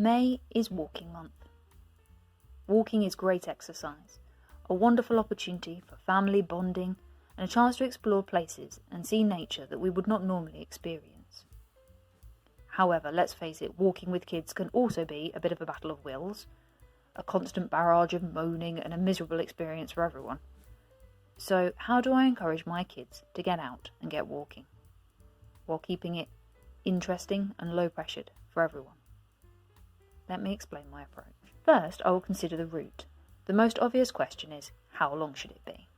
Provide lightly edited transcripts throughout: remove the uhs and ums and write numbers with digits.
May is walking month. Walking is great exercise, a wonderful opportunity for family bonding and a chance to explore places and see nature that we would not normally experience. However, let's face it, walking with kids can also be a bit of a battle of wills, a constant barrage of moaning and a miserable experience for everyone. So how do I encourage my kids to get out and get walking, while keeping it interesting and low pressured for everyone? Let me explain my approach. First, I will consider the route. The most obvious question is, how long should it be?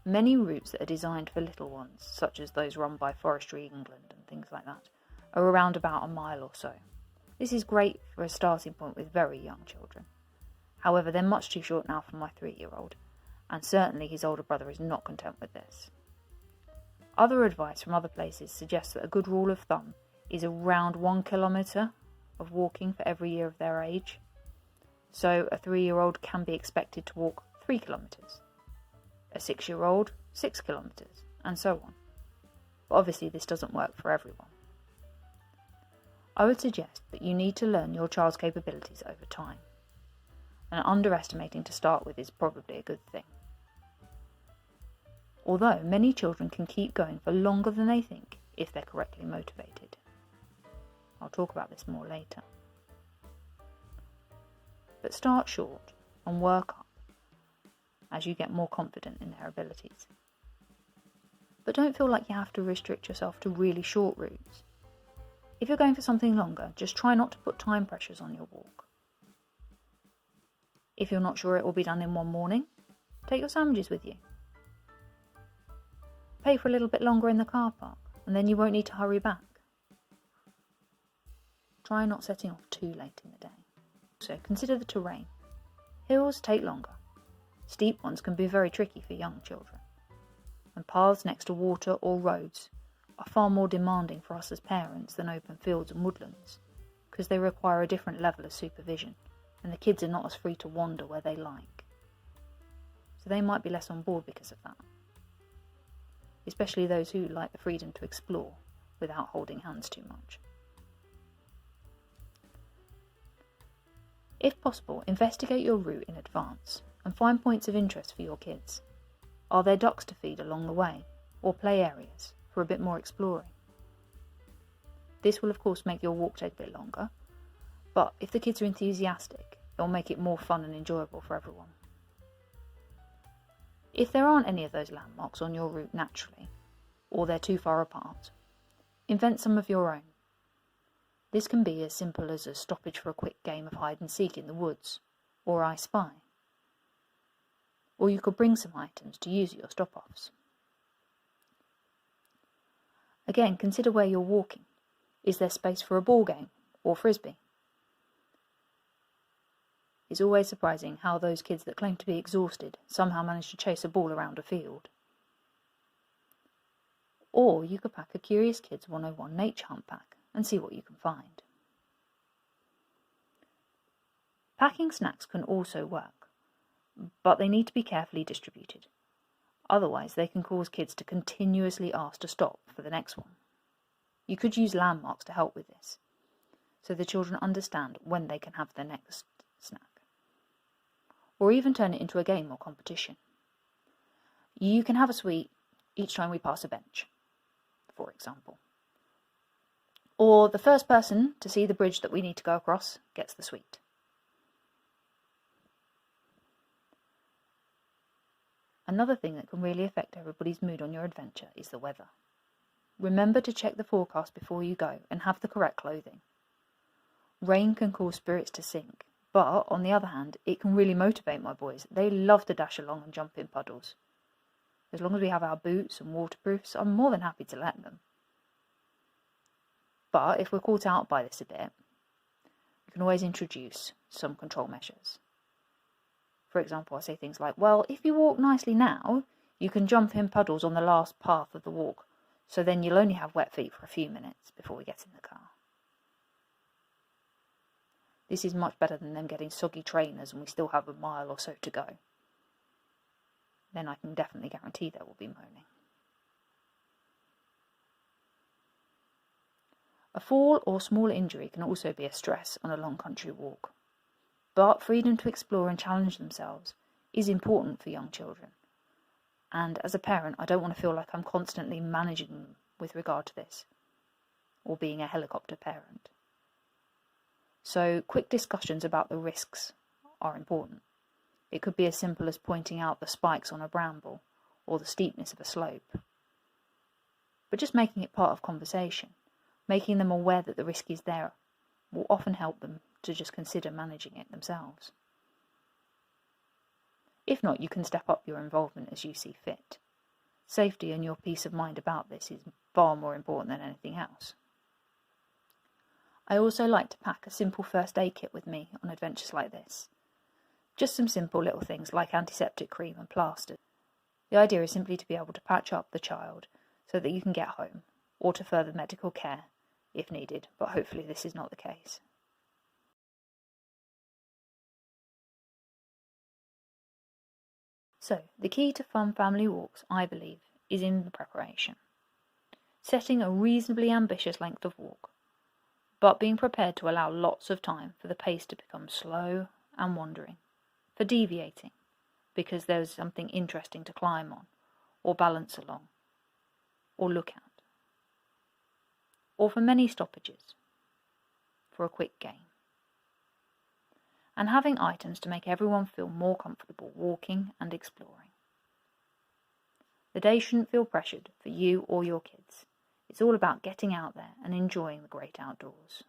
Many routes that are designed for little ones, such as those run by Forestry England and things like that, are around about a mile or so. This is great for a starting point with very young children. However, they're much too short now for my 3-year-old, and certainly his older brother is not content with this. Other advice from other places suggests that a good rule of thumb is around 1 kilometre of walking for every year of their age. So a 3-year-old can be expected to walk 3 kilometres, a 6-year-old 6 kilometres, and so on. But obviously this doesn't work for everyone. I would suggest that you need to learn your child's capabilities over time, and underestimating to start with is probably a good thing. Although many children can keep going for longer than they think if they're correctly motivated. I'll talk about this more later. But start short and work up as you get more confident in their abilities. But don't feel like you have to restrict yourself to really short routes. If you're going for something longer, just try not to put time pressures on your walk. If you're not sure it will be done in one morning, take your sandwiches with you. Pay for a little bit longer in the car park, and then you won't need to hurry back. Try not setting off too late in the day. Also, consider the terrain. Hills take longer. Steep ones can be very tricky for young children. And paths next to water or roads are far more demanding for us as parents than open fields and woodlands, because they require a different level of supervision, and the kids are not as free to wander where they like. So they might be less on board because of that. Especially those who like the freedom to explore without holding hands too much. If possible, investigate your route in advance and find points of interest for your kids. Are there ducks to feed along the way, or play areas for a bit more exploring? This will of course make your walk take a bit longer, but if the kids are enthusiastic, it'll make it more fun and enjoyable for everyone. If there aren't any of those landmarks on your route naturally, or they're too far apart, invent some of your own. This can be as simple as a stoppage for a quick game of hide and seek in the woods, or I Spy. Or you could bring some items to use at your stop-offs. Again, consider where you're walking. Is there space for a ball game or frisbee? It's always surprising how those kids that claim to be exhausted somehow manage to chase a ball around a field. Or you could pack a Curious Kids 101 nature hunt pack and see what you can find. Packing snacks can also work, but they need to be carefully distributed. Otherwise, they can cause kids to continuously ask to stop for the next one. You could use landmarks to help with this, so the children understand when they can have their next snack. Or even turn it into a game or competition. You can have a sweet each time we pass a bench, for example. Or the first person to see the bridge that we need to go across gets the sweet. Another thing that can really affect everybody's mood on your adventure is the weather. Remember to check the forecast before you go and have the correct clothing. Rain can cause spirits to sink, but on the other hand, it can really motivate my boys. They love to dash along and jump in puddles. As long as we have our boots and waterproofs, I'm more than happy to let them. But if we're caught out by this a bit, we can always introduce some control measures. For example, I say things like, well, if you walk nicely now, you can jump in puddles on the last path of the walk, so then you'll only have wet feet for a few minutes before we get in the car. This is much better than them getting soggy trainers and we still have a mile or so to go. Then I can definitely guarantee there will be moaning. A fall or small injury can also be a stress on a long country walk. But freedom to explore and challenge themselves is important for young children. And as a parent, I don't want to feel like I'm constantly managing them with regard to this, or being a helicopter parent. So quick discussions about the risks are important. It could be as simple as pointing out the spikes on a bramble or the steepness of a slope. But just making it part of conversation, making them aware that the risk is there, will often help them to just consider managing it themselves. If not, you can step up your involvement as you see fit. Safety and your peace of mind about this is far more important than anything else. I also like to pack a simple first aid kit with me on adventures like this. Just some simple little things like antiseptic cream and plaster. The idea is simply to be able to patch up the child so that you can get home, or to further medical care if needed, but hopefully this is not the case. So, the key to fun family walks, I believe, is in the preparation. Setting a reasonably ambitious length of walk, but being prepared to allow lots of time for the pace to become slow and wandering, for deviating, because there's something interesting to climb on, or balance along, or look at, or for many stoppages, for a quick game. And having items to make everyone feel more comfortable walking and exploring. The day shouldn't feel pressured for you or your kids. It's all about getting out there and enjoying the great outdoors.